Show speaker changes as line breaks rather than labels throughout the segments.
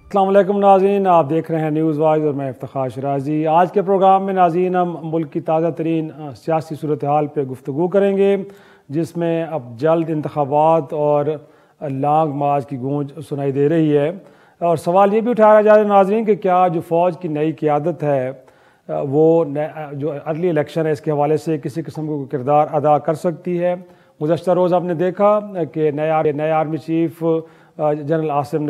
अस्सलाम वालेकुम नाज़रीन, आप देख रहे हैं न्यूज़ वाइज और मैं इफ्तिखार शराजी। आज के प्रोग्राम में नाज़रीन हम मुल्क की ताज़ा तरीन सियासी सूरत हाल पर गुफ्तगू करेंगे, जिसमें अब जल्द इंतखाबात और लांग मार्च की गूंज सुनाई दे रही है। और सवाल ये भी उठाया जा रहा है नाज़रीन कि क्या जो फ़ौज की नई क़ियादत है वो जो अर्ली इलेक्शन है इसके हवाले से किसी किस्म का किरदार अदा कर सकती है। गुज़श्ता रोज़ आपने देखा कि नए army chief general Asim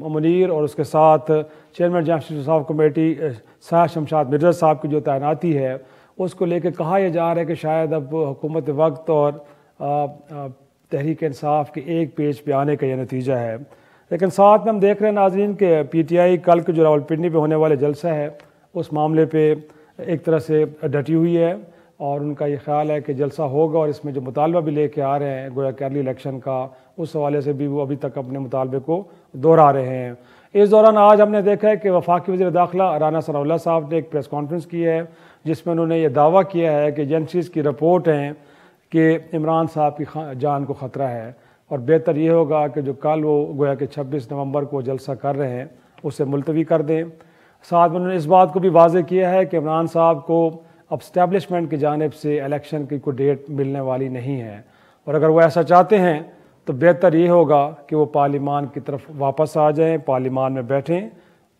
Munir और उसके साथ chairman justice of committee Shah Shamshad Mirza साहब की जो तैनाती है उसको लेकर कहा यह जा रहा है कि शायद अब हुकूमत वक्त और तहरीक इंसाफ के एक पेज पे आने का यह नतीजा है। लेकिन साथ में हम देख रहे हैं नाज़रीन के PTI कल के जो रावलपिंडी पे होने वाले जलसा है उस मामले पे एक तरह से डटी हुई है और उनका ये ख्याल है कि जलसा होगा और इसमें जो मुतालबा भी लेके आ रहे हैं गोया अर्ली इलेक्शन का, उस हवाले से भी वो अभी तक अपने मुतालबे को दोहरा रहे हैं। इस दौरान आज हमने देखा है कि वफाकी वज़ीर दाखिला राना सनाउल्लाह साहब ने एक प्रेस कॉन्फ्रेंस की है जिसमें उन्होंने ये दावा किया है कि एजेंसीज़ की रिपोर्ट हैं कि इमरान साहब की जान को ख़तरा है और बेहतर ये होगा कि जो कल वो गोया कि 26 नवंबर को जलसा कर रहे हैं उसे मुलतवी कर दें। साथ में उन्होंने इस बात को भी वाज़ेह किया है कि इमरान साहब को अब स्टैब्लिशमेंट की जानिब से इलेक्शन की कोई डेट मिलने वाली नहीं है और अगर वो ऐसा चाहते हैं तो बेहतर ये होगा कि वो पार्लिमान की तरफ वापस आ जाएं, पार्लिमान में बैठें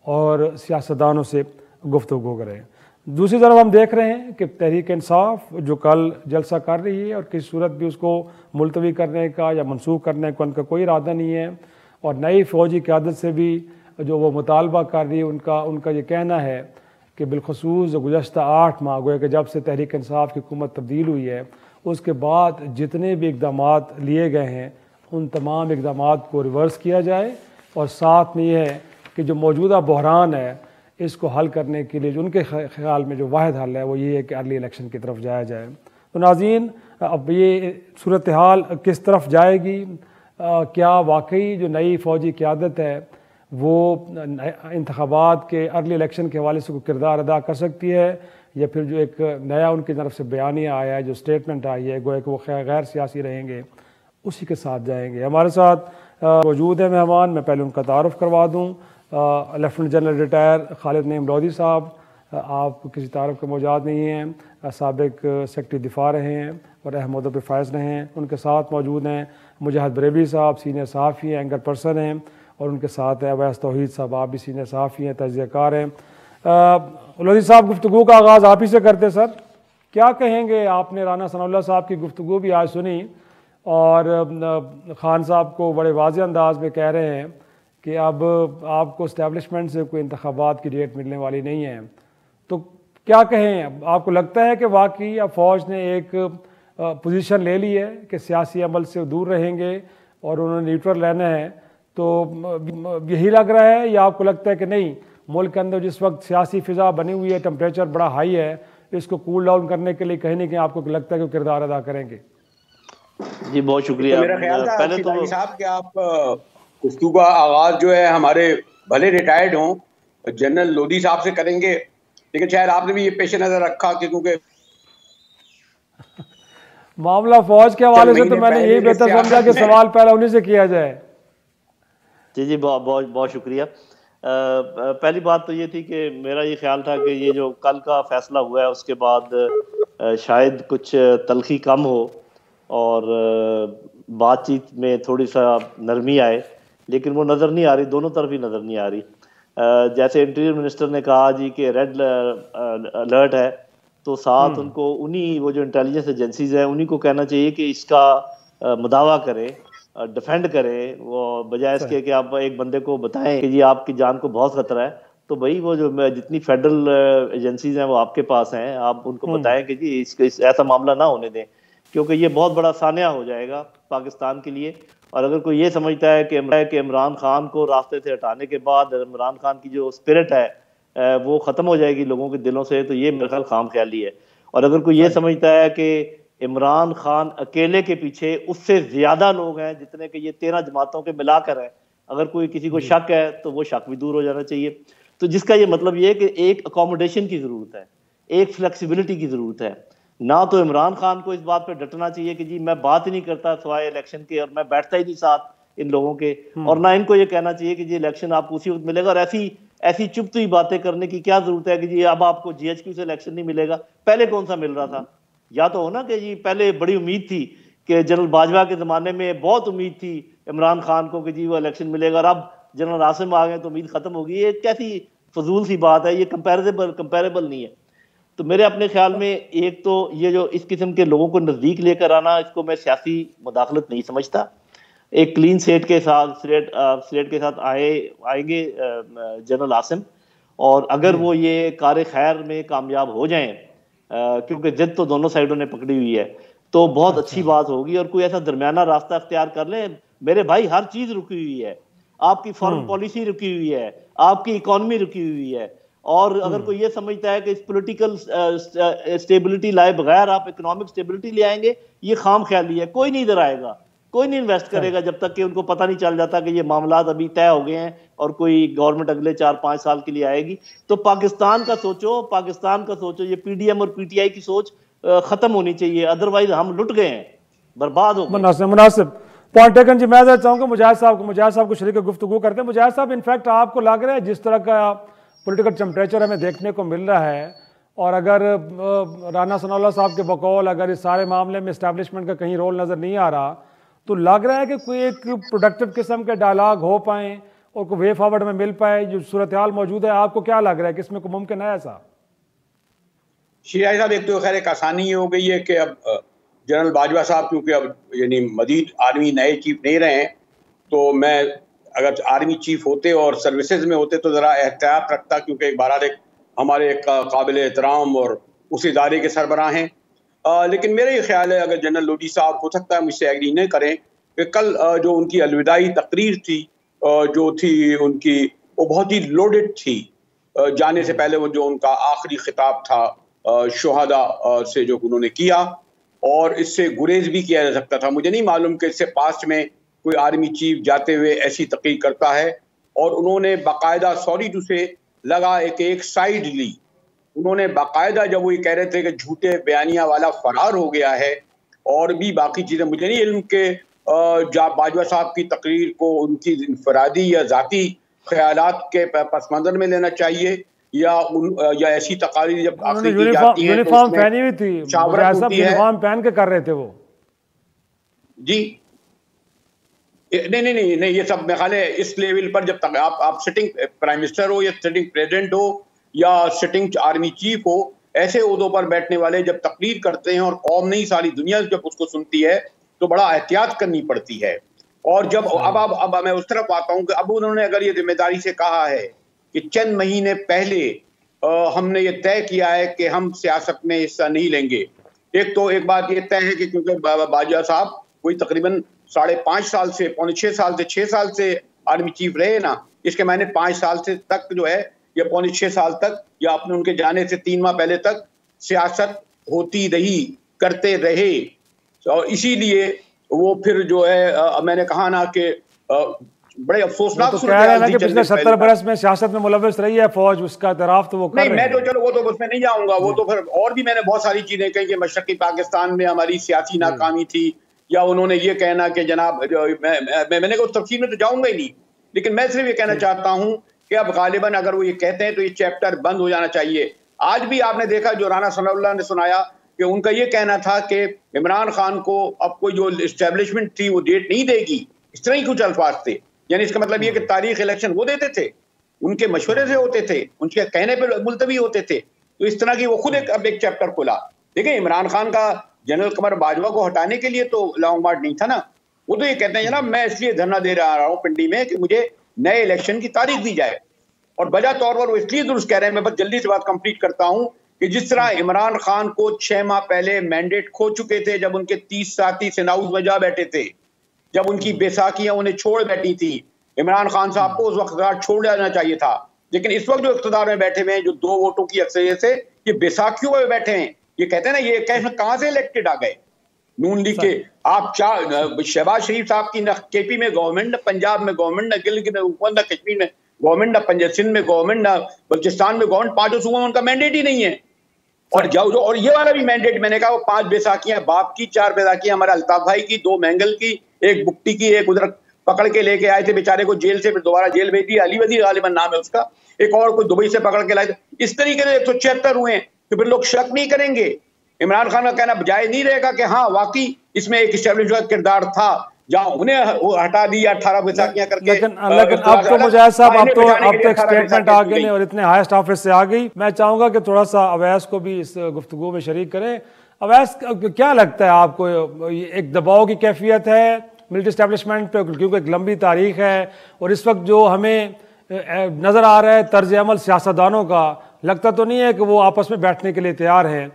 और सियासतदानों से गुफ्तगू करें। दूसरी तरफ हम देख रहे हैं कि तहरीक इंसाफ जो कल जलसा कर रही है और किसी सूरत भी उसको मुलतवी करने का या मनसूख करने का उनका कोई इरादा नहीं है और नई फ़ौजी क़यादत से भी जो वो मुतालबा कर रही है उनका ये कहना है कि बिलखसूस जो गुज़श्ता 8 माह गोया कि जब से तहरीक इंसाफ की हुकूमत तब्दील हुई है उसके बाद जितने भी इक़दाम लिए गए हैं उन तमाम इक़दाम को रिवर्स किया जाए और साथ में ये है कि जो मौजूदा बहरान है इसको हल करने के लिए जो उनके ख्याल में जो वाहिद हल है वो ये है कि अर्ली इलेक्शन की तरफ जाया जाए। तो नाज़रीन, अब ये सूरत हाल किस तरफ जाएगी? क्या वाकई जो नई फ़ौजी क़यादत है वो इंतखाबात के अर्ली इलेक्शन के हवाले से कोई किरदार अदा कर सकती है या फिर जो एक नया उनकी तरफ से बयानिया आया है, जो स्टेटमेंट आई है गोया कि वो गैर सियासी रहेंगे, उसी के साथ जाएंगे। हमारे साथ मौजूद है मेहमान, मैं पहले उनका तारुफ़ करवा दूँ। Lieutenant general retire Khalid Naeem Lodhi साहब, आप किसी तारुफ़ के मोहताज नहीं हैं, साबिक सेक्रेटरी दिफा रहे हैं और अहमदों पे फायज़ रहे हैं। उनके साथ मौजूद हैं मुजाहिद बरेवी साहब, सीनियर सहाफ़ी हैं, एंकर पर्सन हैं और उनके साथ है अवैस तौहीद साहब, आप भी सीनियर सहाफ़ी हैं, तजज़ियाकार हैं। लोधी साहब, गुफ्तगू का आगाज़ आप ही से करते सर, क्या कहेंगे? आपने राना सनाउल्लाह साहब की गुफ्तगू भी आज सुनी और ख़ान साहब को बड़े वाज़ेह अंदाज में कह रहे हैं कि अब आपको इस्टेब्लिशमेंट से कोई इंतखाबात की डेट मिलने वाली नहीं है, तो क्या कहें? आपको लगता है कि वाकई अब फ़ौज ने एक पोजीशन ले ली है कि सियासी अमल से दूर रहेंगे और उन्होंने न्यूट्रल रहना है, तो यही लग रहा है या आपको लगता है कि नहीं, मुल्क के अंदर जिस वक्त सियासी फ़िज़ा बनी हुई है, टेम्परेचर बड़ा हाई है, इसको कूल डाउन करने के लिए कहीं ना कहीं आपको लगता है कि किरदार अदा करेंगे?
जी बहुत शुक्रिया।
तो मेरा ख्याल था पहले तो साहब कि आप गुफ्तगू का आगाज जो है हमारे भले रिटायर्ड हों जनरल लोधी साहब से करेंगे, लेकिन शायद आपने भी ये पेश नजर रखा कि क्योंकि
मामला फौज के हवाले से तो मैंने यही बेहतर समझा कि सवाल पहले उन्हीं से किया जाए।
जी बहुत बहुत बहुत शुक्रिया। पहली बात तो ये थी कि मेरा ये ख्याल था कि ये जो कल का फैसला हुआ है उसके बाद शायद कुछ तलखी कम हो और बातचीत में थोड़ी सा नरमी आए, लेकिन वो नज़र नहीं आ रही, दोनों तरफ ही नज़र नहीं आ रही। जैसे इंटीरियर मिनिस्टर ने कहा जी कि रेड अलर्ट है, तो साथ उनको उन्हीं वो जो इंटेलिजेंस एजेंसीज हैं उन्हीं को कहना चाहिए कि इसका मुदावा करें, डिफेंड करें, वो बजाय इसके कि आप एक बंदे को बताएं कि जी आपकी जान को बहुत खतरा है। तो भाई वो जो जितनी फेडरल एजेंसीज हैं वो आपके पास हैं, आप उनको बताएं कि जी ऐसा मामला ना होने दें, क्योंकि ये बहुत बड़ा सानिया हो जाएगा पाकिस्तान के लिए। और अगर कोई ये समझता है कि इमरान खान को रास्ते से हटाने के बाद इमरान खान की जो स्पिरिट है वो ख़त्म हो जाएगी लोगों के दिलों से, तो ये मेरे ख्याल खाम ख्याली है। और अगर कोई ये समझता है कि इमरान खान अकेले के पीछे उससे ज़्यादा लोग हैं जितने कि ये 13 जमातों के मिलाकर हैं, अगर कोई किसी को शक है तो वो शक भी दूर हो जाना चाहिए। तो जिसका ये मतलब ये है कि एक अकोमोडेशन की ज़रूरत है, एक फ्लेक्सिबिलिटी की ज़रूरत है। ना तो इमरान खान को इस बात पे डटना चाहिए कि जी मैं बात ही नहीं करता सिवाय इलेक्शन के और मैं बैठता ही नहीं साथ इन लोगों के, और ना इनको ये कहना चाहिए कि जी इलेक्शन आपको उसी वक्त मिलेगा। और ऐसी चुपती हुई बातें करने की क्या जरूरत है कि जी अब आपको GHQ से इलेक्शन नहीं मिलेगा। पहले कौन सा मिल रहा था? या तो हो ना कि जी पहले बड़ी उम्मीद थी कि जनरल बाजवा के ज़माने में बहुत उम्मीद थी इमरान खान को कि जी वो इलेक्शन मिलेगा, और अब जनरल आसिम आ गए तो उम्मीद ख़त्म होगी। ये कैसी फजूल सी बात है, ये कंपेरेबल नहीं है। तो मेरे अपने ख्याल में एक तो ये जो इस किस्म के लोगों को नज़दीक लेकर आना, इसको मैं सियासी मुदाखलत नहीं समझता। एक क्लीन स्लेट के साथ आएंगे जनरल आसिम, और अगर वो ये कार खैर में कामयाब हो जाएं, क्योंकि जिद तो दोनों साइडों ने पकड़ी हुई है, तो बहुत अच्छी बात होगी। और कोई ऐसा दरमियाना रास्ता अख्तियार कर लें। मेरे भाई हर चीज रुकी हुई है, आपकी फॉरेन पॉलिसी रुकी हुई है, आपकी इकोनॉमी रुकी हुई है, और अगर कोई ये समझता है कि इस पॉलिटिकल स्टेबिलिटी लाए बगैर आप इकोनॉमिक स्टेबिलिटी ले आएंगे, ये खाम ख्याली है। कोई नहीं इधर आएगा, कोई नहीं इन्वेस्ट करेगा जब तक कि उनको पता नहीं चल जाता कि ये मामलात अभी तय हो गए हैं और कोई गवर्नमेंट अगले 4-5 साल के लिए आएगी। तो पाकिस्तान का सोचो, ये PDM और PTI की सोच खत्म होनी चाहिए, अदरवाइज हम लुट गए हैं, बर्बाद हो गए।
मुनासिब पॉइंट टेकन जी। मैं चाहूँगा मुजाहिद साहब को शरीक गुफ्तगू करते हैं। मुजाहिद साहब, इनफैक्ट आपको लग रहा है जिस तरह का पॉलिटिकल टेम्परेचर हमें देखने को मिल रहा है, और अगर राना सनाउल्लाह साहब के बकौल अगर इस सारे मामले में इस्टेब्लिशमेंट का कहीं रोल नज़र नहीं आ रहा, तो लग रहा है कि कोई एक प्रोडक्टिव किस्म के डायलॉग हो पाए और कोई वे फॉरवर्ड में मिल पाए जो सूरत हाल मौजूद है। आपको क्या लग रहा है कि इसमें कोई मुमकिन है ऐसा?
शिराज साहब, एक तो खैर एक आसानी ये हो गई है कि अब जनरल बाजवा साहब क्योंकि अब यानी मजीद आर्मी नए चीफ नहीं रहे हैं, तो मैं अगर आर्मी चीफ होते और सर्विसेज में होते तो ज़रा एहतियात रखता, क्योंकि एक बार हमारे एक काबिल एहतराम और उस इदारे के सरबराह हैं। लेकिन मेरा ये ख्याल है अगर जनरल लोधी साहब, हो सकता है मुझसे एग्री नहीं करें, कि कल जो उनकी अलविदाई तकरीर थी जो थी उनकी, वो बहुत ही लोडेड थी। जाने से पहले वो जो उनका आखिरी खिताब था शुहदा से जो उन्होंने किया, और इससे गुरेज भी किया जा सकता था। मुझे नहीं मालूम कि इससे पास्ट में कोई आर्मी चीफ जाते हुए ऐसी तकरीर करता है, और उन्होंने बाकायदा सॉरी टू से लगा एक साइड ली। उन्होंने बाकायदा जब वो ये कह रहे थे कि झूठे बयानिया वाला फरार हो गया है और भी बाकी चीज़ें, मुझे नहीं इल्म के बाजवा साहब की तकरीर को उनकी इंफरादी या ज़ाती ख्यालात के पस मंज़र में लेना चाहिए, या ऐसी तकारीर जब आखिरी की जाती हैं
यूनिफॉर्म पहनी हुई थी, यूनिफॉर्म पहन के कर रहे थे वो
जी। नहीं, ये सब मेरे ख्याल है इस लेवल पर जब तक आप सिटिंग प्राइम मिनिस्टर हो या सिटिंग प्रेसिडेंट हो या सिटिंग आर्मी चीफ हो, ऐसे ओहदों पर बैठने वाले जब तकरीर करते हैं और कौम नहीं सारी दुनिया जब उसको सुनती है तो बड़ा एहतियात करनी पड़ती है। और जब अब मैं उस तरफ आता हूँ कि अब उन्होंने अगर ये जिम्मेदारी से कहा है कि चंद महीने पहले हमने ये तय किया है कि हम सियासत में हिस्सा नहीं लेंगे। एक बात ये तय है कि क्योंकि बाजवा साहब कोई तकरीबन 5.5 साल से 6 साल से आर्मी चीफ रहे ना, इसके मैंने 5 साल से तक जो है या 5.5 साल तक या अपने उनके जाने से 3 माह पहले तक सियासत होती रही, करते रहे। और इसीलिए वो फिर जो है मैंने कहा ना कि बड़े अफसोसनाक
पिछले 70 बरस में सियासत में मुलव्वस रही है फौज, उसका इतराफ तो वो कर
नहीं, मैं तो चलो वो तो उसमें नहीं जाऊंगा, वो तो फिर और भी मैंने बहुत सारी चीजें कही कि मशरकी पाकिस्तान में हमारी सियासी नाकामी थी, या उन्होंने ये कहना कि जनाब मैंने कहा तफसील में तो जाऊंगा ही नहीं, लेकिन मैं सिर्फ ये कहना चाहता हूं कि अब गालिबन अगर वो ये कहते हैं तो ये चैप्टर बंद हो जाना चाहिए। आज भी आपने देखा जो राना सनाउल्लाह ने सुनाया कि उनका ये कहना था कि इमरान खान को अब कोई जो इस्टेब्लिशमेंट थी वो डेट नहीं देगी, इस तरह ही कुछ अल्फाज थे। यानी इसका मतलब ये कि तारीख इलेक्शन वो देते थे, उनके मशवरे से होते थे, उनके कहने पर मुलतवी होते थे। तो इस तरह की वो खुद अब एक चैप्टर खोला। देखिए इमरान खान का जनरल कमर बाजवा को हटाने के लिए तो लॉन्ग मार्च नहीं था ना, वो तो ये कहते हैं जनाब मैं इसलिए धरना दे रहा हूँ पिंडी में कि मुझे नए इलेक्शन की तारीख दी जाए। और वजह तौर पर वो इसलिए दुरुस्त कह रहे हैं, मैं बस जल्दी से बात कंप्लीट करता हूँ, कि जिस तरह इमरान खान को 6 माह पहले मैंडेट खो चुके थे जब उनके 30 साथी सेनाउज में जा बैठे थे, जब उनकी बैसाखियां उन्हें छोड़ बैठी थी, इमरान खान साहब को उस वक्त छोड़ जाना चाहिए था। लेकिन इस वक्त जो इख्तिदार में बैठे हुए हैं, जो 2 वोटों की अक्सरियत से ये बैसाखियों में बैठे हैं, ये कहते हैं ना ये कैसे कहां से इलेक्टेड आ गए नून लीग के। आप शहबाज शरीफ साहब की न केपी में गवर्नमेंट, न पंजाब में गवर्नमेंट, न गिलगित न कश्मीर में गवर्नमेंट, न सिंध में गवर्नमेंट, न बलूचिस्तान में गवर्नमेंट, 5 सूबों में उनका मैंडेट ही नहीं है। और ये वाला भी मैंडेट मैंने कहा वो 5 बैसाखियां बाप की, 4 बैसाखियां हमारे अल्ताफ भाई की, 2 मैंगल की, 1 बुक्टी की, 1 उधर पकड़ के लेके आए थे बेचारे को जेल से, फिर दोबारा जेल भेज दिया, अली वजीर गालिबन नाम है उसका, एक और कोई दुबई से पकड़ के लाए थे। इस तरीके से 176 हुए हैं, तो फिर लोग शक नहीं करेंगे। इमरान खान का कहना जायज नहीं रहेगा कि हाँ वाकई इसमें एक एस्टेब्लिशमेंट का किरदार था, जहां उन्हें वो हटा दिया 18 बैसाखियां करके।
लेकिन अब तो मुजाहिद साहब अब तो एक स्टेटमेंट आ गई और इतने हाईएस्ट ऑफिस से आ गई। मैं चाहूंगा कि थोड़ा सा अवैस को भी इस गुफ्तगू में शरीक करें। अवैस, क्या लगता है आपको, एक दबाव की कैफियत है मिलिट्री एस्टेब्लिशमेंट पे, क्योंकि एक लंबी तारीख है और इस वक्त जो हमें नजर आ रहा है तर्ज अमल सियासतदानों का, लगता तो नहीं है कि वो आपस में बैठने के लिए तैयार हैं।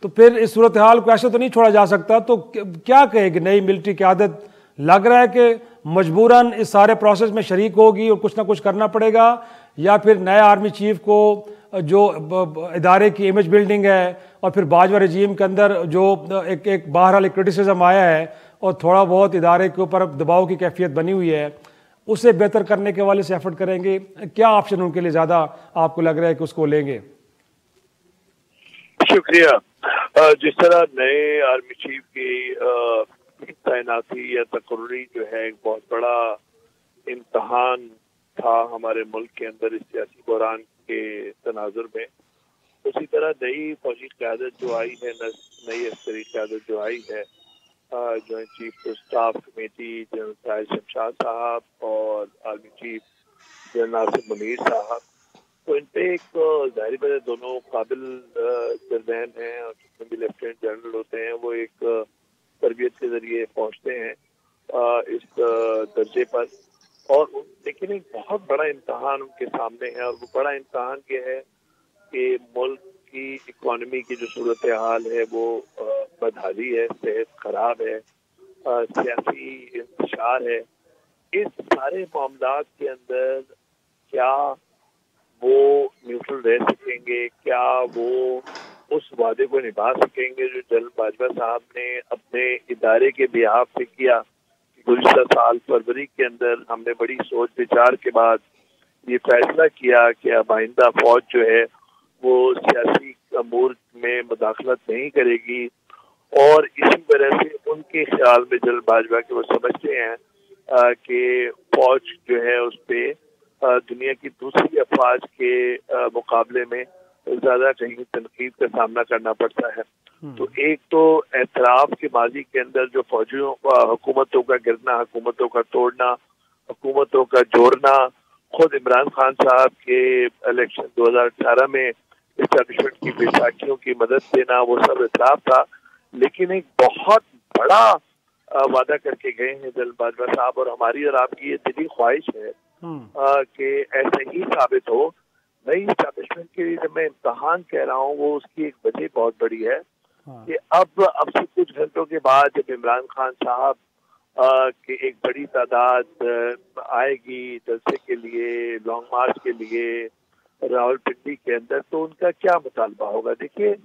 तो फिर इस सूरत हाल को ऐसे तो नहीं छोड़ा जा सकता। तो क्या कहेगी नई मिलिट्री क़यादत? लग रहा है कि मजबूरन इस सारे प्रोसेस में शरीक होगी और कुछ ना कुछ करना पड़ेगा, या फिर नए आर्मी चीफ को जो इदारे की इमेज बिल्डिंग है और फिर बाजवा रजीम के अंदर जो एक बहरहाल क्रिटिसिज्म आया है और थोड़ा बहुत इदारे के ऊपर दबाव की कैफियत बनी हुई है, उसे बेहतर करने के वाले से एफर्ट करेंगे? क्या ऑप्शन उनके लिए ज़्यादा आपको लग रहा है कि उसको लेंगे?
शुक्रिया। जिस तरह नए आर्मी चीफ की तैनाती या तकर्री जो है एक बहुत बड़ा इम्तहान था हमारे मुल्क के अंदर इस सियासी बहरान के तनाजुर में, उसी तरह नई फौजी क़यादत जो आई है, नई अस्करी क़यादत जो आई है, joint chief of staff committee general Sahir Shamshad साहब और army chief general Nasir Munir साहब, तो इन पे एक जाहिर बात है दोनों काबिल जर्नैल हैं और जितने भी लेफ्टिनेंट जनरल होते हैं वो एक तरबियत के जरिए पहुंचते हैं इस दर्जे पर। और लेकिन एक बहुत बड़ा इम्तहान उनके सामने है, और वो बड़ा इम्तहान ये है कि मुल्क की इकॉनमी की जो सूरत हाल है वो बदहाली है, सेहत खराब है, सियासी इंतशार है। इस सारे मामलात के अंदर क्या वो न्यूट्रल रह सकेंगे? क्या वो उस वादे को निभा सकेंगे जो जनरल बाजवा साहब ने अपने इदारे के बिहाफ से किया? गुज़िश्ता साल फरवरी के अंदर हमने बड़ी सोच विचार के बाद ये फैसला किया कि अब आइंदा फौज जो है वो सियासी अमूर में मुदाखलत नहीं करेगी, और इसी वजह से उनके ख्याल में जनरल बाजवा के वो समझते हैं कि फौज जो है उस पर दुनिया की दूसरी अफवाज के मुकाबले में ज्यादा कहीं तनकीद का सामना करना पड़ता है। तो एक तो एतराफ के माजी के अंदर जो फौजियों हुकूमतों का गिरना, हुकूमतों का तोड़ना, हुकूमतों का जोड़ना, खुद इमरान खान साहब के इलेक्शन 2018 में इस्टेब्लिशमेंट की बैसाखियों की मदद देना, वो सब एतराफ था। लेकिन एक बहुत बड़ा वादा करके गए हैं जनरल बाजवा साहब, और हमारी और आपकी ये दिली ख्वाहिश है कि ऐसे ही साबित हो। नई इस्टेब्लिशमेंट के लिए जब मैं इम्तहान कह रहा हूँ, वो उसकी एक वजह बहुत बड़ी है कि अब से कुछ घंटों के बाद जब इमरान खान साहब की एक बड़ी तादाद आएगी जलसे के लिए, लॉन्ग मार्च के लिए रावलपिंडी के अंदर, तो उनका क्या मुतालबा होगा? देखिए,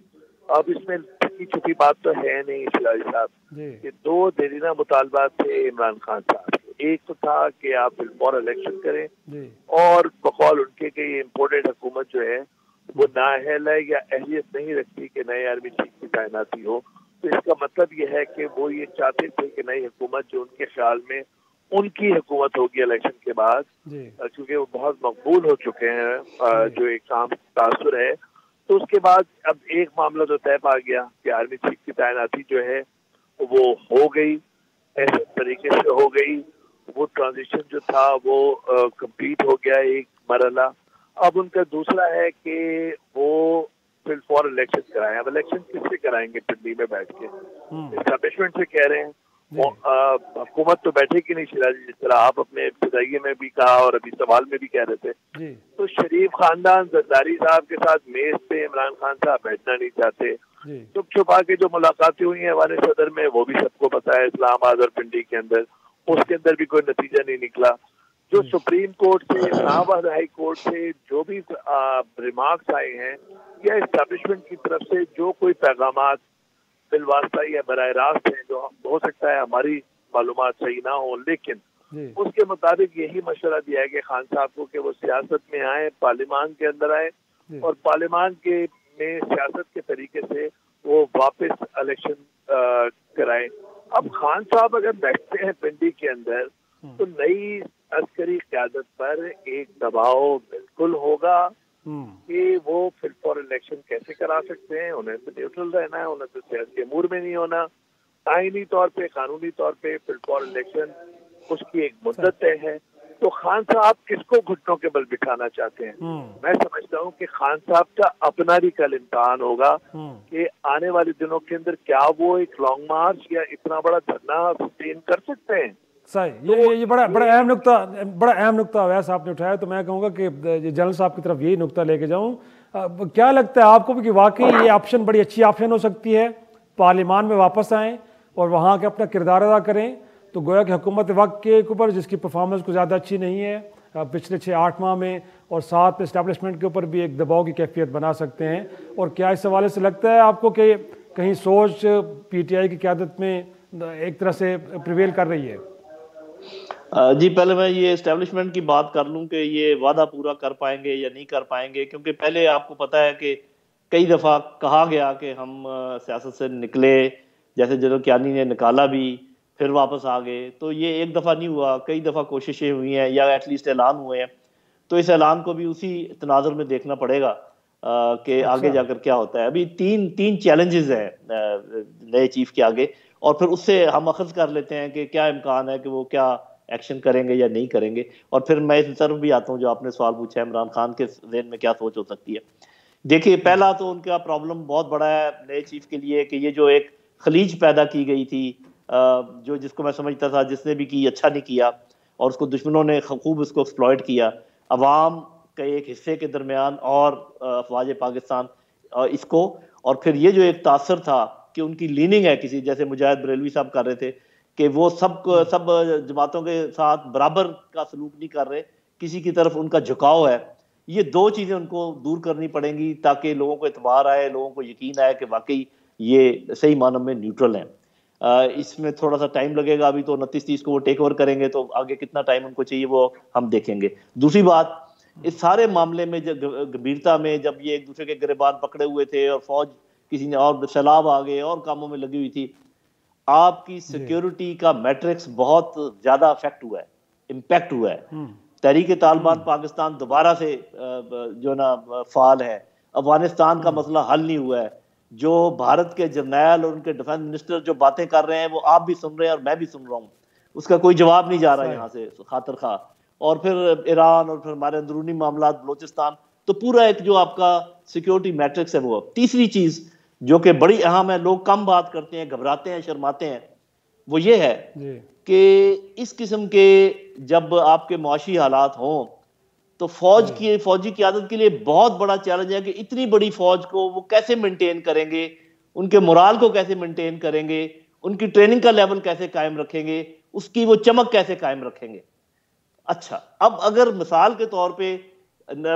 अब इसमें छुपी छुपी बात तो है नहीं शिराजी साहब कि दो देरीना मुतालबा थे इमरान खान साहब। एक तो था कि आप बिलफौर इलेक्शन करें, और बकौल उनके कि इम्पोर्टेड हुकूमत जो है वो नाअहल है या अहलियत नहीं रखती कि नए आर्मी चीफ की तैनाती हो। तो इसका मतलब ये है कि वो ये चाहते थे कि नई हुकूमत जो उनके ख्याल में उनकी हुकूमत होगी इलेक्शन के बाद, क्योंकि वो बहुत मकबूल हो चुके हैं जो एक काम तासुर है। तो उसके बाद अब एक मामला तो तय पा गया कि आर्मी चीफ की तैनाती जो है वो हो गई, ऐसे तरीके से हो गई, वो ट्रांजिशन जो था वो कंप्लीट हो गया एक मरहला। अब उनका दूसरा है कि वो फिर फॉर इलेक्शन कराएं। अब इलेक्शन किससे कराएंगे? पिंडी में बैठ के एस्टेब्लिशमेंट से कह रहे हैं। हुकूमत तो बैठेगी नहीं शिराजी, जिस तरह आप अपने इब्तिदाई में भी कहा और अभी सवाल में भी कह रहे थे। तो शरीफ खानदान जरदारी साहब के साथ मेज पे इमरान खान साहब बैठना नहीं चाहते। चुप छुपा के जो मुलाकातें हुई हैं हमारे सदर में, वो भी सबको पता है, इस्लामाबाद और पिंडी के अंदर, उसके अंदर भी कोई नतीजा नहीं निकला। जो सुप्रीम कोर्ट से, इस्लामाबाद हाई कोर्ट से जो भी रिमार्क्स आए हैं या एस्टेब्लिशमेंट की तरफ से जो कोई पैगामात बिलवास्ता या बराह रास्त है, जो हो सकता है हमारी मालूमात सही ना हो, लेकिन उसके मुताबिक यही मशवरा दिया है कि खान साहब को कि वो सियासत में आए, पार्लियामान के अंदर आए और पार्लियामान के में सियासत के तरीके से वो वापस इलेक्शन कराएं। अब खान साहब अगर बैठते हैं पिंडी के अंदर तो नई अस्करी क़यादत पर एक दबाव बिल्कुल होगा कि वो फिट फॉर इलेक्शन कैसे करा सकते हैं। उन्हें तो न्यूट्रल रहना है, उन्हें तो सियासी अमूर में नहीं होना। आईनी तौर पे, कानूनी तौर पे फिट फॉर इलेक्शन उसकी एक मुद्दत तय है। तो खान साहब किसको घुटनों के बल बिठाना चाहते हैं? मैं समझता हूँ कि खान साहब का अपना भी कल इम्तिहान होगा कि आने वाले दिनों के अंदर क्या वो एक लॉन्ग मार्च या इतना बड़ा धरना सस्टेन कर सकते हैं।
सही, ये बड़ा अहम नुक्ता वैस आपने उठाया। तो मैं कहूँगा कि जनरल साहब की तरफ यही नुक्ता लेके जाऊँ। क्या लगता है आपको भी कि वाकई ये ऑप्शन बड़ी अच्छी ऑप्शन हो सकती है, पार्लियामान में वापस आएँ और वहाँ के अपना किरदार अदा करें? तो गोया कि हुकूमत वक्त के ऊपर जिसकी परफॉर्मेंस को ज़्यादा अच्छी नहीं है पिछले 6-8 माह में, और साथ में इस्टेब्लिशमेंट के ऊपर भी एक दबाव की कैफियत बना सकते हैं। और क्या इस हवाले से लगता है आपको कि कहीं सोच PTI की क़यादत में एक तरह से प्रिवेल कर रही है?
जी, पहले मैं ये इस्टेब्लिशमेंट की बात कर लूं कि ये वादा पूरा कर पाएंगे या नहीं कर पाएंगे, क्योंकि पहले आपको पता है कि कई दफ़ा कहा गया कि हम सियासत से निकले, जैसे जनरल कियानी ने निकाला भी, फिर वापस आ गए। तो ये एक दफ़ा नहीं हुआ, कई दफ़ा कोशिशें हुई हैं या एटलीस्ट ऐलान हुए हैं। तो इस ऐलान को भी उसी तनाजुर में देखना पड़ेगा कि आगे जाकर क्या होता है। अभी तीन चैलेंजेस हैं नए चीफ के आगे, और फिर उससे हम अखज़ कर लेते हैं कि क्या इम्कान है कि वो क्या एक्शन करेंगे या नहीं करेंगे। और फिर मैं इस तरफ भी आता हूँ जो आपने सवाल पूछा है, इमरान खान के ज़हन में क्या सोच हो सकती है। देखिए, पहला तो उनका प्रॉब्लम बहुत बड़ा है नए चीफ के लिए कि ये जो एक खलीज पैदा की गई थी, जो जिसको मैं समझता था जिसने भी की अच्छा नहीं किया, और उसको दुश्मनों ने खूब उसको एक्सप्लॉइट किया अवाम के एक हिस्से के दरमियान और अफवाज पाकिस्तान इसको। और फिर ये जो एक तासर था कि उनकी लीनिंग है किसी, जैसे मुजाहिद बरेलवी साहब कर रहे थे कि वो सब जमातों के साथ बराबर का सलूक नहीं कर रहे, किसी की तरफ उनका झुकाव है। ये दो चीज़ें उनको दूर करनी पड़ेंगी ताकि लोगों को एतबार आए, लोगों को यकीन आए कि वाकई ये सही मानों में न्यूट्रल हैं। इसमें थोड़ा सा टाइम लगेगा, अभी तो 29-30 को वो टेक ओवर करेंगे, तो आगे कितना टाइम उनको चाहिए वो हम देखेंगे। दूसरी बात, इस सारे मामले में जब गंभीरता में जब ये एक दूसरे के गिरबान पकड़े हुए थे और फौज किसी ने और सैलाब आ गए और कामों में लगी हुई थी, आपकी सिक्योरिटी का मैट्रिक्स बहुत ज्यादा अफेक्ट हुआ है, इम्पैक्ट हुआ है। तहरीक तालिबान पाकिस्तान दोबारा से जो ना फाल है, अफगानिस्तान का मसला हल नहीं हुआ है। जो भारत के जर्नैल और उनके डिफेंस मिनिस्टर जो बातें कर रहे हैं वो आप भी सुन रहे हैं और मैं भी सुन रहा हूँ, उसका कोई जवाब नहीं जा रहा यहाँ से खातर खा। और फिर ईरान और फिर हमारे अंदरूनी मामला बलोचिस्तान, तो पूरा एक जो आपका सिक्योरिटी मैट्रिक्स है वो। तीसरी चीज जो कि बड़ी अहम है, लोग कम बात करते हैं, घबराते हैं, शर्माते हैं, वो ये है कि इस किस्म के जब आपके मुआशी हालात हों तो फौजी क़यादत के लिए बहुत बड़ा चैलेंज है कि इतनी बड़ी फौज को वो कैसे मेंटेन करेंगे, उनके मोराल को कैसे मेंटेन करेंगे, उनकी ट्रेनिंग का लेवल कैसे कायम रखेंगे, उसकी वो चमक कैसे कायम रखेंगे। अच्छा, अब अगर मिसाल के तौर पे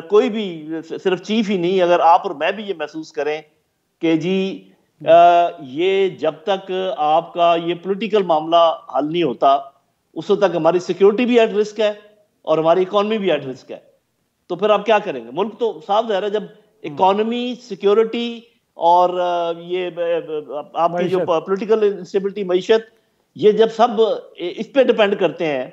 कोई भी, सिर्फ चीफ ही नहीं, अगर आप और मैं भी ये महसूस करें कि जी ये जब तक आपका ये पॉलिटिकल मामला हल नहीं होता उस वक्त तक हमारी सिक्योरिटी भी एट रिस्क है और हमारी इकोनॉमी भी एट रिस्क है, तो फिर आप क्या करेंगे? मुल्क तो साफ ज़ाहिर है जब इकोनॉमी, सिक्योरिटी और ये आपकी जो पॉलिटिकल इंस्टेबिलिटी, मईशत, ये जब सब इस पे डिपेंड करते हैं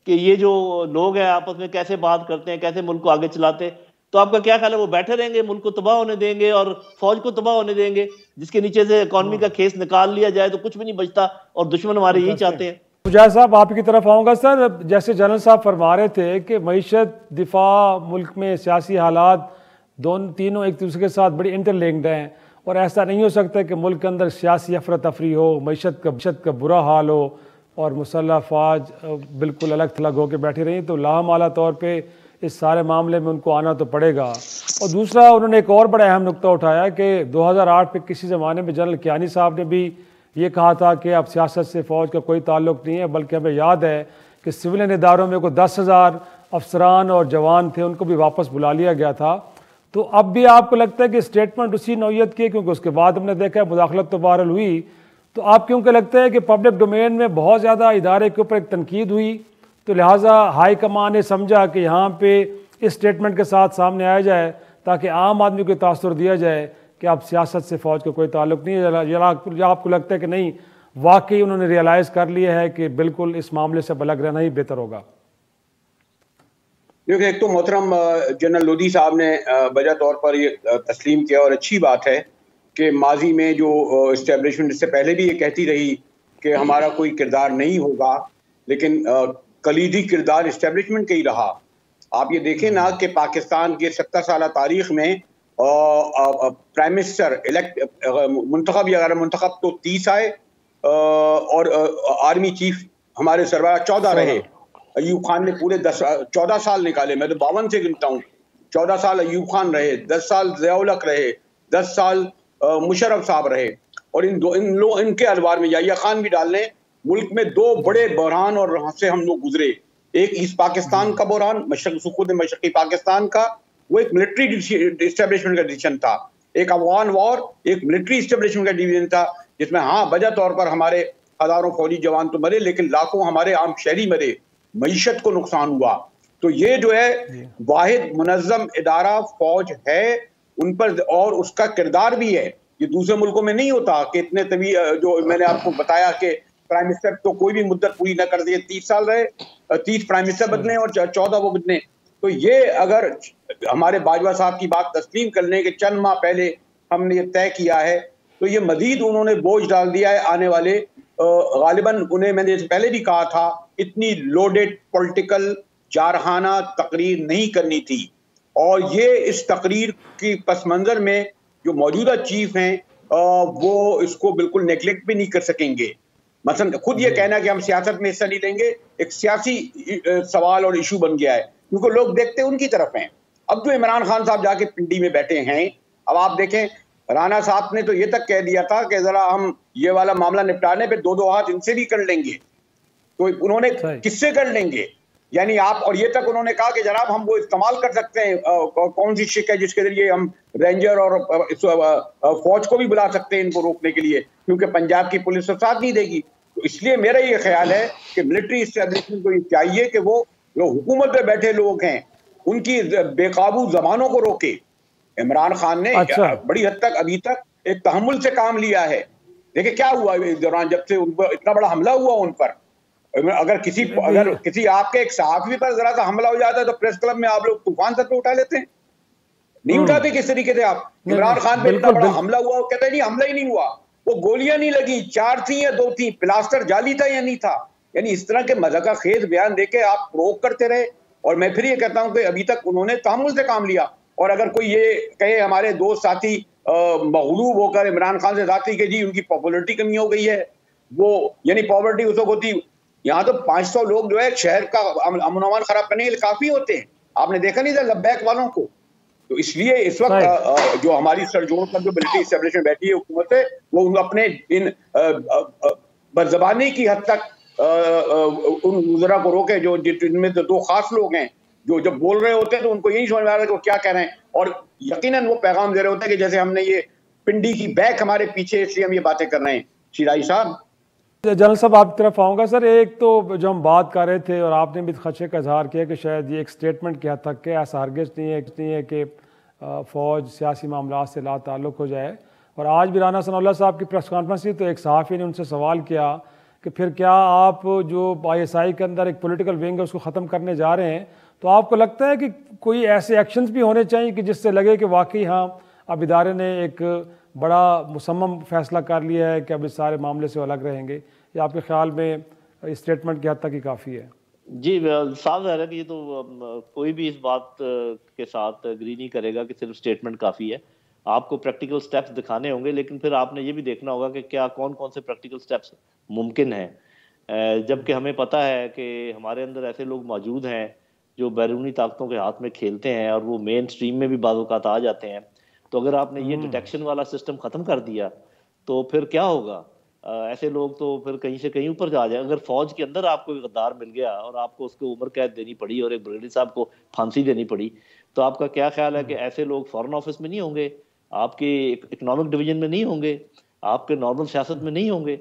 कि ये जो लोग हैं आपस में कैसे बात करते हैं, कैसे मुल्क को आगे चलाते हैं, तो आपका क्या ख्याल है? वो बैठे रहेंगे, मुल्क को तबाह होने देंगे और फौज को तबाह होने देंगे, जिसके नीचे से इकोनॉमी का खेस निकाल लिया जाए तो कुछ भी नहीं बचता, और दुश्मन हमारे यही चाहते हैं।
मुजाहिद साहब, आपकी तरफ आऊँगा। सर, जैसे जनरल साहब फरमा रहे थे कि मईशत, दिफा, मुल्क में सियासी हालात तीनों एक दूसरे के साथ बड़ी इंटरलिंक्ड हैं, और ऐसा नहीं हो सकता कि मुल्क के अंदर सियासी अफरा तफरी हो, मईशत का बुरा हाल हो और मुसल्लह अफवाज बिल्कुल अलग थलग होकर बैठी रही, तो लामाला तौर पर इस सारे मामले में उनको आना तो पड़ेगा। और दूसरा, उन्होंने एक और बड़ा अहम नुक्ता उठाया कि 2008 में किसी ज़माने में जनरल कियानी साहब ने भी ये कहा था कि अब सियासत से फ़ौज का कोई ताल्लुक़ नहीं है, बल्कि हमें याद है कि सिविलियन इदारों में कोई 10,000 अफसरान और जवान थे, उनको भी वापस बुला लिया गया था। तो अब भी आपको लगता है कि स्टेटमेंट उसी नौयत की, क्योंकि उसके बाद हमने देखा है मुदाखलत तो बहरहाल हुई, तो आप क्योंकि लगता है कि पब्लिक डोमेन में बहुत ज़्यादा इदारे के ऊपर एक तनकीद हुई, तो लिहाजा हाई कमान ने समझा कि यहाँ पे इस स्टेटमेंट के साथ सामने आया जाए ताकि आम आदमी को तासुर दिया जाए कि अब सियासत से फ़ौज का कोई ताल्लुक़ नहीं है, या आपको लगता है कि नहीं, वाकई उन्होंने रियलाइज़ कर लिया है कि बिल्कुल इस मामले से अलग रहना ही बेहतर होगा?
देखिए, एक तो मोहतरम जनरल लोधी साहब ने वजह तौर पर ये तस्लीम किया और अच्छी बात है कि माजी में जो इस्टेब्लिशमेंट इससे पहले भी ये कहती रही कि हमारा कोई किरदार नहीं होगा, लेकिन कलीदी किरदार इस्टेब्लिशमेंट का ही रहा। आप ये देखें ना कि पाकिस्तान के 70 साल तारीख में प्राइम मिनिस्टर इलेक्ट मुंतखब या गैर मुंतखब तो 30 आए और आर्मी चीफ हमारे सरबराह 14 रहे। अयूब खान ने पूरे 14 साल निकाले, मैं तो 52 से गिनता हूँ। 14 साल अयूब खान रहे, 10 साल ज़िया-उल हक रहे, 10 साल मुशर्रफ साहब रहे, और इनके अदवार में याहिया खान भी डाल लें। मुल्क में 2 बड़े बहरान और से हम लोग गुजरे। एक ईस्ट पाकिस्तान का बहरान, मशरक़ी पाकिस्तान का, वो एक मिलिट्री इस्टेब्लिशमेंट का डिसीजन था। एक अफगान वॉर एक मिलिट्री इस्टेब्लिशमेंट का डिसीजन था, जिसमें हाँ वजह तौर पर हमारे हजारों फौजी जवान तो मरे, लेकिन लाखों हमारे आम शहरी मरे, मईशत को नुकसान हुआ। तो ये जो है वाहिद मुनज़्ज़म इदारा फौज है, उन पर और उसका किरदार भी है। ये दूसरे मुल्कों में नहीं होता कि इतने तभी जो मैंने आपको बताया कि प्राइम मिनिस्टर तो कोई भी मुद्दत पूरी न कर दिए, 30 साल रहे, 30 प्राइम मिनिस्टर बदले और 14 वो बदले। तो ये अगर हमारे बाजवा साहब की बात तस्लीम कर लें कि चंद माह पहले हमने ये तय किया है, तो ये मजीद उन्होंने बोझ डाल दिया है आने वाले गालिबन उन्हें, मैंने पहले भी कहा था, इतनी लोडेड पॉलिटिकल जारहाना तकरीर नहीं करनी थी। और ये इस तकरीर की पस मंजर में जो मौजूदा चीफ हैं वो इसको बिल्कुल नेगलेक्ट भी नहीं कर सकेंगे। मसलन खुद ये कहना कि हम सियासत में हिस्सा नहीं लेंगे एक सियासी सवाल और इशू बन गया है, क्योंकि लोग देखते उनकी तरफ हैं। अब जो इमरान खान साहब जाके पिंडी में बैठे हैं, अब आप देखें राना साहब ने तो ये तक कह दिया था कि जरा हम ये वाला मामला निपटाने पे 2-2 हाथ इनसे भी कर लेंगे। तो उन्होंने किससे कर लेंगे, यानी आप, और ये तक उन्होंने कहा कि जनाब हम वो इस्तेमाल कर सकते हैं कौन सी शिक है जिसके जरिए हम रेंजर और फौज को भी बुला सकते हैं इनको रोकने के लिए, क्योंकि पंजाब की पुलिस तो साथ नहीं देगी। तो इसलिए मेरा ये ख्याल है कि मिलिट्री इस्टेब्लिशमेंट को ये चाहिए कि वो जो हुकूमत पे बैठे लोग हैं उनकी बेकाबू जबानों को रोके। इमरान खान ने बड़ी हद तक अभी तक एक तहम्मुल से काम लिया है। देखिए क्या हुआ इस दौरान, जब से उन पर इतना बड़ा हमला हुआ उन पर। अगर किसी आपके एक सहाफी पर जरा सा हमला हो जाता है तो प्रेस क्लब में आप लोग तूफान सर पे उठा लेते हैं, नहीं उठाते किस तरीके से आप। इमरान खान पे इतना बड़ा हमला हुआ, कहते हैं नहीं हमला ही नहीं हुआ, वो गोलियां नहीं लगी, 4 थी या 2 थी, प्लास्टर जाली था या नहीं था। यानी इस तरह के मजाका खेज बयान देके आप प्रोक करते रहे। और मैं फिर ये कहता हूं कि अभी तक उन्होंने तहम्मुल से काम लिया। और अगर कोई ये कहे हमारे दोस्त साथी मगलूब होकर इमरान खान से जाती कि जी उनकी पॉपुलरिटी कमी हो गई है, वो यानी पॉवर्टी उस वक्त होती, यहाँ तो 500 लोग जो है शहर का अमन अमान खराब करने के लिए काफी होते हैं। आपने देखा नहीं था लब्बैक वालों को। तो इसलिए इस वक्त जो हमारी सरजोड़ पर जो मिलिट्री एस्टेब्लिशमेंट बैठी है हुकूमत है, वो अपने इन बदज़बानी की हद तक उन वज़रा को रोके जो जिनमें तो 2 खास लोग हैं जो जब बोल रहे होते हैं तो उनको यही समझ में आ रहा है कि वो क्या कह रहे हैं, और यकीनन वो पैगाम दे रहे होते हैं कि जैसे हमने ये पिंडी की बैक हमारे पीछे, इसलिए हम ये बातें कर रहे हैं। शिराई साहब।
जनरल साहब आपकी तरफ आऊँगा। सर एक तो जो हम बात कर रहे थे और आपने भी खदशे का इजहार किया कि शायद ये एक स्टेटमेंट क्या था कि ऐसा हरगिज़ नहीं है कि फ़ौज सियासी मामला से ला ताल्लुक़ हो जाए। और आज भी राना सनाउल्लाह साहब की प्रेस कॉन्फ्रेंस थी तो एक सहाफ़ी ने उनसे सवाल किया कि फिर क्या आप जो ISI के अंदर एक पॉलिटिकल विंग है उसको ख़त्म करने जा रहे हैं, तो आपको लगता है कि कोई ऐसे एक्शंस भी होने चाहिए कि जिससे लगे कि वाकई हाँ अब इदारे ने एक बड़ा मुसम्मम फैसला कर लिया है कि अब इस सारे मामले से अलग रहेंगे, या आपके ख्याल में स्टेटमेंट की हद तक ही काफ़ी है?
जी साफ ज़ाहिर है कि ये तो कोई भी इस बात के साथ एग्री नहीं करेगा कि सिर्फ स्टेटमेंट काफ़ी है। आपको प्रैक्टिकल स्टेप्स दिखाने होंगे, लेकिन फिर आपने ये भी देखना होगा कि क्या कौन कौन से प्रैक्टिकल स्टेप्स मुमकिन हैं। जबकि हमें पता है कि हमारे अंदर ऐसे लोग मौजूद हैं जो बैरूनी ताकतों के हाथ में खेलते हैं और वो मेन स्ट्रीम में भी बाज़-औक़ात आ जाते हैं। तो अगर आपने ये डिटेक्शन वाला सिस्टम ख़त्म कर दिया तो फिर क्या होगा, ऐसे लोग तो फिर कहीं से कहीं ऊपर जा जाए। अगर फौज के अंदर आपको एक गद्दार मिल गया और आपको उसको उम्र कैद देनी पड़ी और एक ब्रिगेडियर साहब को फांसी देनी पड़ी, तो आपका क्या ख्याल है कि ऐसे लोग फॉरेन ऑफिस में नहीं होंगे, आपके इकोनॉमिक डिवीजन में नहीं होंगे, आपके नॉर्मल सियासत में नहीं होंगे?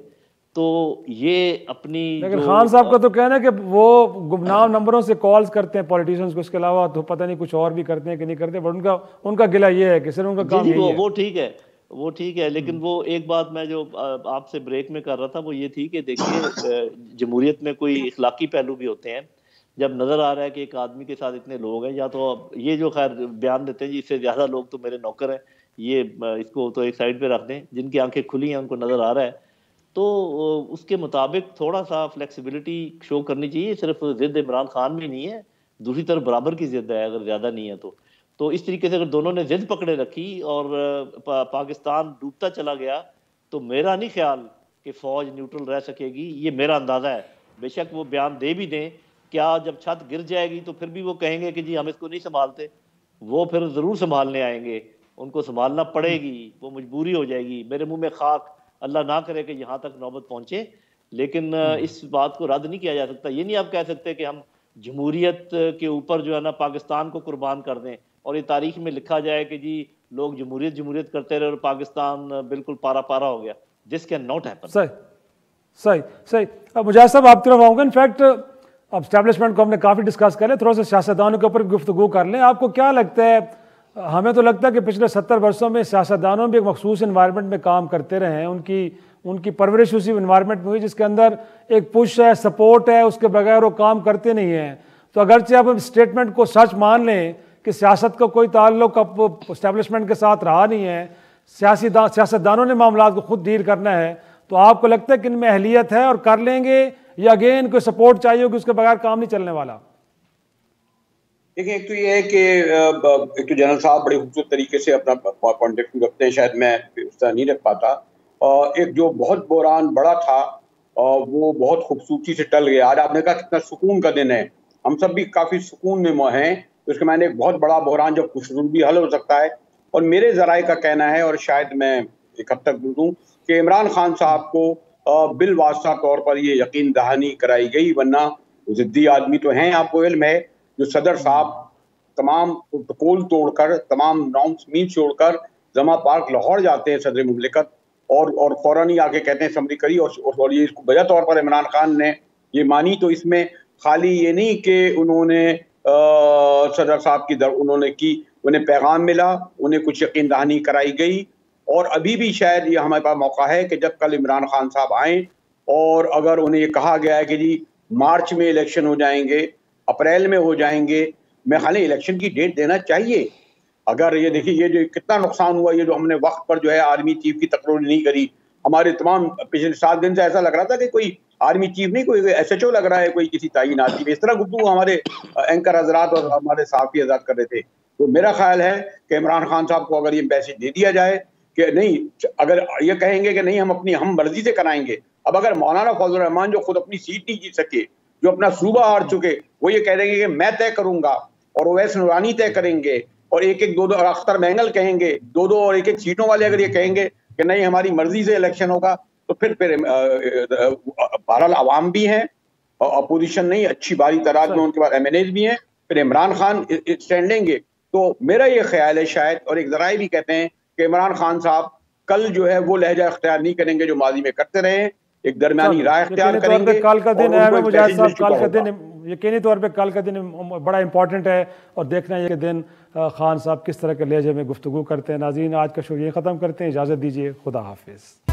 तो ये अपनी
लेकिन खान साहब का तो कहना है कि वो गुमनाम नंबरों से कॉल्स करते हैं पॉलिटिशियंस को, इसके अलावा तो पता नहीं कुछ और भी करते हैं कि नहीं करते, बट उनका गिला ये है कि सिर्फ उनका काम यही है।
वो ठीक है, वो ठीक है, लेकिन वो एक बात मैं जो आपसे ब्रेक में कर रहा था वो ये थी कि देखिए जमहूरियत में कोई इखलाकी पहलू भी होते हैं। जब नज़र आ रहा है कि एक आदमी के साथ इतने लोग हैं, या तो अब ये जो खैर बयान देते हैं जी इससे ज़्यादा लोग तो मेरे नौकर हैं, ये इसको तो एक साइड पे रख दें, जिनकी आंखें खुली हैं उनको नज़र आ रहा है, तो उसके मुताबिक थोड़ा सा फ्लेक्सिबिलिटी शो करनी चाहिए। सिर्फ ज़िद इमरान खान में नहीं है, दूसरी तरफ बराबर की ज़िद है, अगर ज़्यादा नहीं है तो इस तरीके से अगर दोनों ने ज़िद पकड़े रखी और पाकिस्तान डूबता चला गया, तो मेरा नहीं ख्याल कि फ़ौज न्यूट्रल रह सकेगी। ये मेरा अंदाज़ा है। बेशक वो बयान दे भी दें, क्या जब छत गिर जाएगी तो फिर भी वो कहेंगे कि जी हम इसको नहीं संभालते, वो फिर ज़रूर संभालने आएंगे, उनको संभालना पड़ेगी, वो मजबूरी हो जाएगी। मेरे मुंह में खाक, अल्लाह ना करे कि यहाँ तक नौबत पहुँचे, लेकिन इस बात को रद्द नहीं किया जा सकता। ये नहीं आप कह सकते कि हम जमहूरियत के ऊपर जो है ना पाकिस्तान को कुर्बान कर दें और ये तारीख में लिखा जाए कि जी लोग जमहूरियत जमहूरियत करते रहे और पाकिस्तान बिल्कुल पारा पारा हो गया। This can not happen.
सही सही सही। अब मुजाहिद साहब आप तरफ आऊँगा। इनफैक्ट अब स्टैब्लिशमेंट को हमने काफ़ी डिस्कस कर लिया, थोड़ा सा सियासतदानों के ऊपर गुफ्तगू कर लें। आपको क्या लगता है, हमें तो लगता है कि पिछले 70 वर्षों में सियासतदानों भी एक मखसूस इन्वायरमेंट में काम करते रहे हैं, उनकी परवरिश उसी इन्वायरमेंट में हुई जिसके अंदर एक पुश है, सपोर्ट है, उसके बगैर वो काम करते नहीं हैं। तो अगरचे आप स्टेटमेंट को सच मान लें कि सियासत का कोई ताल्लुक अब इस्टेब्लिशमेंट के साथ रहा नहीं है, सियासतदानों ने मामला को खुद डील करना है, तो आपको लगता है कि इनमें अहलियत है और कर लेंगे, या अगेन कोई सपोर्ट चाहिए होगी, उसके बगैर काम नहीं चलने वाला?
देखिए, एक तो ये है कि एक तो जनरल साहब बड़े खूबसूरत तरीके से अपना पॉइंट ऑफ व्यू रखते हैं, शायद मैं उस तरह नहीं रख पाता। एक जो बहुत बहरान बड़ा था वो बहुत खूबसूरती से टल गया। आज आपने कहा कितना सुकून का दिन है, हम सब भी काफ़ी सुकून में हैं, तो इसके मैंने एक बहुत बड़ा बहरान जब खुशरूबी हल हो सकता है। और मेरे ज़राए का कहना है, और शायद मैं एक हद तक दूँ, कि इमरान खान साहब को बिलवास्ता तौर पर ये यकीन दहानी कराई गई, वरना ज़िद्दी आदमी तो हैं, आपको इल्म है, जो सदर साहब तमाम प्रोटोकॉल तोड़कर, तमाम नॉर्म्स मीन्स छोड़कर जमा पार्क लाहौर जाते हैं सदर मुमलिकत, और फौरन ही आके कहते हैं समरी करी, और ये इसको बजा तौर पर इमरान खान ने ये मानी। तो इसमें खाली ये नहीं कि उन्होंने सदर साहब की उन्होंने की, उन्हें पैगाम मिला, उन्हें कुछ यकीन दहानी कराई गई, और अभी भी शायद ये हमारे पास मौका है कि जब कल इमरान खान साहब आएँ और अगर उन्हें ये कहा गया है कि जी मार्च में इलेक्शन हो जाएंगे, अप्रैल में हो जाएंगे, मैं खाली इलेक्शन की डेट देना चाहिए। अगर ये देखिए, ये जो कितना नुकसान हुआ, ये जो हमने वक्त पर जो है आर्मी चीफ की तकरीर नहीं करी, हमारे तमाम पिछले 7 दिन से ऐसा लग रहा था कि कोई आर्मी चीफ नहीं, कोई SHO लग रहा है, कोई किसी तैनाती में। इस तरह गुफ्तगू हमारे एंकर हजरात और हमारे सहाफ़ी हजरात कर रहे थे। तो मेरा ख्याल है कि इमरान खान साहब को अगर ये मैसेज दे दिया जाए कि नहीं, अगर ये कहेंगे कि नहीं हम मर्जी से कराएंगे, अब अगर मौलाना फजल रहमान जो खुद अपनी सीट नहीं जीत सके, जो अपना सूबा हार चुके, वो ये कह देंगे कि मैं तय करूंगा, और ओवैस नूरानी तय करेंगे, और एक दो और अख्तर महंगल कहेंगे, दो और एक सीटों वाले अगर ये कहेंगे कि नहीं हमारी मर्जी से इलेक्शन होगा, तो फिर बहरहाल अवाम भी हैं, अपोजिशन नहीं, अच्छी बारी तादाद में उनके पास MNAs भी हैं, फिर इमरान खान स्टैंड लेंगे। तो मेरा ये ख्याल है शायद, और एक जराए भी कहते हैं कि इमरान खान साहब कल जो है वो लहजा अख्तियार नहीं करेंगे जो माजी में करते रहे हैं, एक दरमियानी राय अख्तियार करेंगे।
कल का दिन है मुजाहिद साहब, कल का दिन यकीनी तौर पे कल का दिन बड़ा इंपॉर्टेंट है, और देखना है कि दिन खान साहब किस तरह के लहजे में गुफ्तगू करते हैं। नाज़रीन, आज का शो ये ख़त्म करते हैं, इजाज़त दीजिए, खुदा हाफिज़।